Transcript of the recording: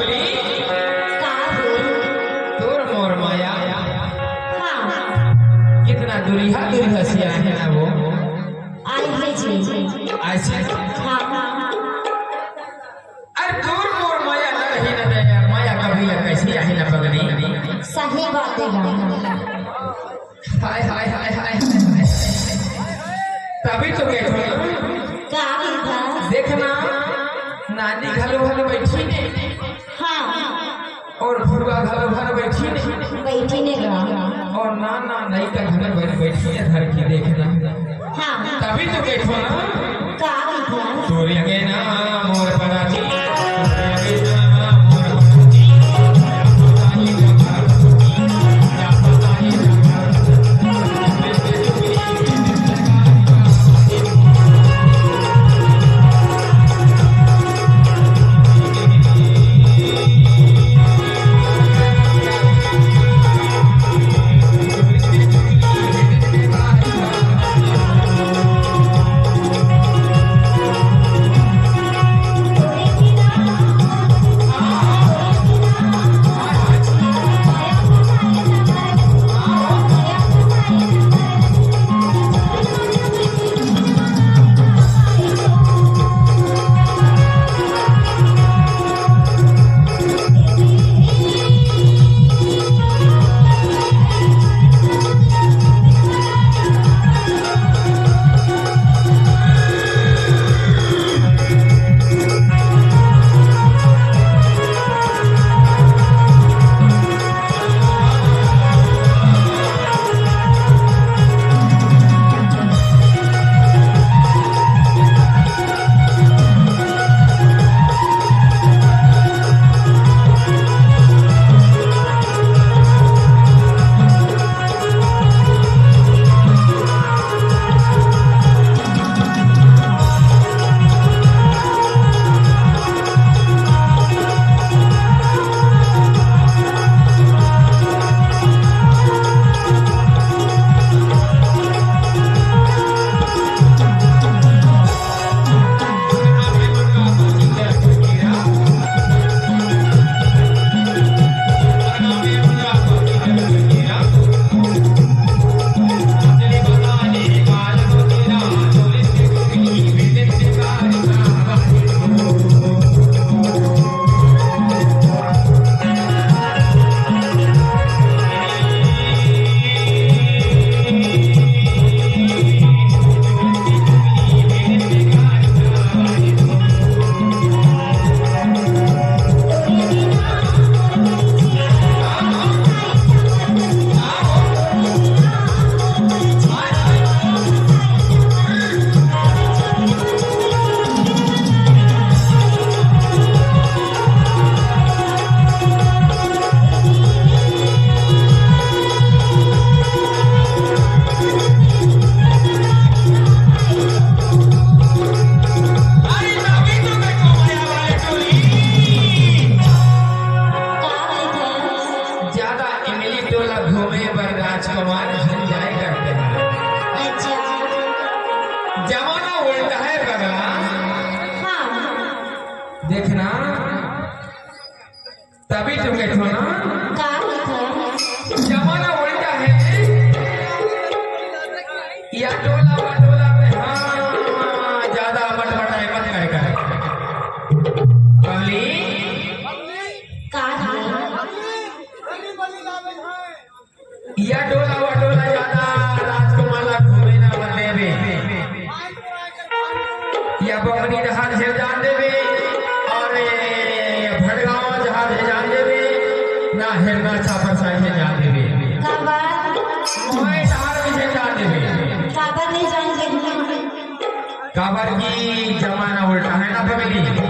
पगली का हो? तोर मोर माया हाँ कितना दुरिहा दुरिहा सिया है ना वो आई है जी ऐसे हाँ अरे तोर मोर माया न रही न दे माया कभी कैसी आई ना पगली सही बात है हाय हाय हाय हाय तभी तो कहूँ का था देखना नानी घलो घलो बैठी ने हाँ और फुआ घलो घर बैठी ने बैठी ने रहा और नाना नहीं का घर बैठी है घर की देखना हाँ तभी तो कहूँ ना का था सूर्य के नाम मोर पराची राजकुमार जाए करते हैं। अच्छा जमाना उल्टा है पगला, हाँ देखना तभी तुम कहते हो ना का था जमाना उल्टा है। या टोला बटोला में हाँ ज्यादा मटमटाए मत कर पगली का था या टोला बटोला ज्यादा राजकुमार घूमे ना मत देवे या बकरी जहाज से जान देवे और भड़गांव जहाज से जान देवे ना हिरना छापर साई से जान देवे मैं धार से जान देवे काबर नहीं जान लेंगे काबर की जमाना उल्टा है ना पगली।